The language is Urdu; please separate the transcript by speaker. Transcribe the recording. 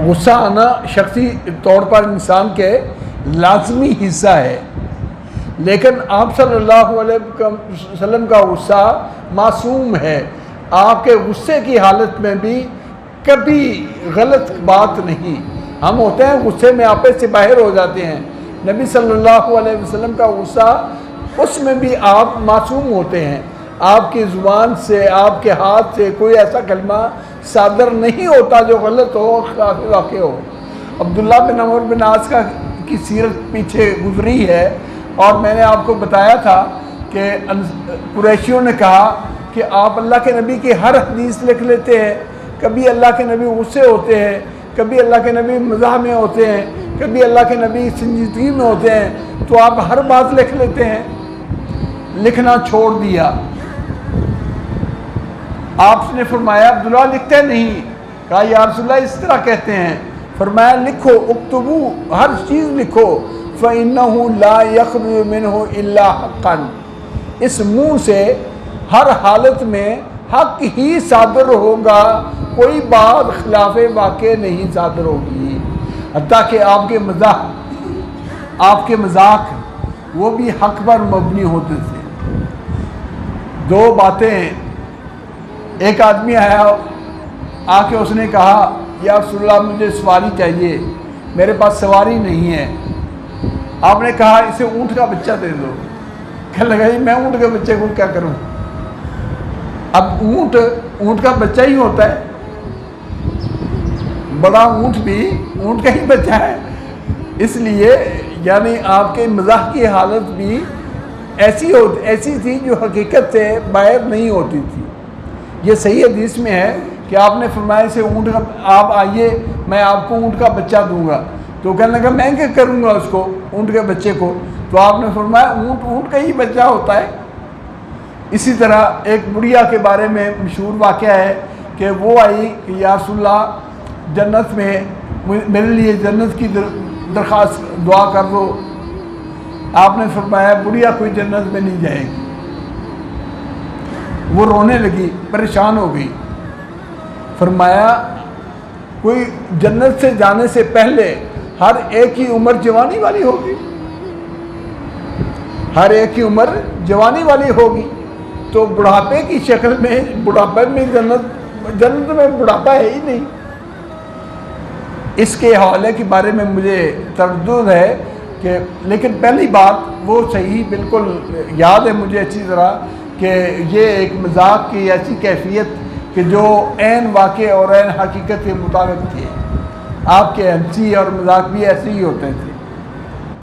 Speaker 1: غصہ آنا شخصی طور پر انسان کے لازمی حصہ ہے، لیکن آپ صلی اللہ علیہ وسلم کا غصہ معصوم ہے۔ آپ کے غصے کی حالت میں بھی کبھی غلط بات نہیں۔ ہم ہوتے ہیں غصے میں آپے سے باہر ہو جاتے ہیں، نبی صلی اللہ علیہ وسلم کا غصہ، اس میں بھی آپ معصوم ہوتے ہیں۔ آپ کی زبان سے، آپ کے ہاتھ سے کوئی ایسا کلمہ صادر نہیں ہوتا جو غلط ہو، خلاف واقع ہو۔ عبداللہ بن عمر بن عاص کی سیرت پیچھے گزری ہے، اور میں نے آپ کو بتایا تھا کہ قریشیوں نے کہا کہ آپ اللہ کے نبی کی ہر حدیث لکھ لیتے ہیں۔ کبھی اللہ کے نبی غصے ہوتے ہیں، کبھی اللہ کے نبی مزاح میں ہوتے ہیں، کبھی اللہ کے نبی سنجیدگی میں ہوتے ہیں، تو آپ ہر بات لکھ لیتے ہیں۔ لکھنا چھوڑ دیا۔ آپ نے فرمایا عبداللہ لکھتے نہیں؟ کہا یا رسول اللہ اس طرح کہتے ہیں۔ فرمایا لکھو، اکتبو، ہر چیز لکھو، فَإِنَّهُ لَا يَخْرُجُ مِنْهُ إِلَّا حَقًّا، اس منہ سے ہر حالت میں حق ہی صادر ہوگا، کوئی بات خلاف واقع نہیں صادر ہوگی۔ حتیٰ کہ آپ کے مزاح، آپ کے مذاق وہ بھی حق پر مبنی ہوتے تھے۔ دو باتیں، ایک آدمی آیا، آ کے اس نے کہا یا رسول اللہ مجھے سواری چاہیے، میرے پاس سواری نہیں ہے۔ آپ نے کہا اسے اونٹ کا بچہ دے دو۔ کہنے لگا جی میں اونٹ کے بچے کو کیا کروں؟ اب اونٹ کا بچہ ہی ہوتا ہے، بڑا اونٹ بھی اونٹ کا ہی بچہ ہے۔ اس لیے یعنی آپ کے مزاح کی حالت بھی ایسی تھی جو حقیقت سے باہر نہیں ہوتی تھی۔ یہ صحیح حدیث میں ہے کہ آپ نے فرمایا سے اونٹ کا، آپ آئیے میں آپ کو اونٹ کا بچہ دوں گا۔ تو کہنے لگا میں کیا کروں گا اس کو، اونٹ کے بچے کو؟ تو آپ نے فرمایا اونٹ کا ہی بچہ ہوتا ہے۔ اسی طرح ایک بڑھیا کے بارے میں مشہور واقعہ ہے کہ وہ آئی کہ یا رسول اللہ جنت میں میرے لیے جنت کی درخواست دعا کر دو۔ آپ نے فرمایا بڑھیا کوئی جنت میں نہیں جائے گی۔ وہ رونے لگی، پریشان ہو گئی۔ فرمایا کوئی جنت سے جانے سے پہلے ہر ایک کی عمر جوانی والی ہوگی، ہر ایک کی عمر جوانی والی ہوگی، تو بڑھاپے کی شکل میں، بڑھاپے میں جنت میں بڑھاپا ہے ہی نہیں۔ اس کے حوالے کے بارے میں مجھے تردد ہے کہ، لیکن پہلی بات وہ صحیح بالکل یاد ہے مجھے اچھی طرح کہ یہ ایک مذاق کی ایسی کیفیت کہ جو عین واقع اور عین حقیقت کے مطابق تھی۔ آپ کے ہنسی اور مذاق بھی ایسے ہی ہوتے تھے۔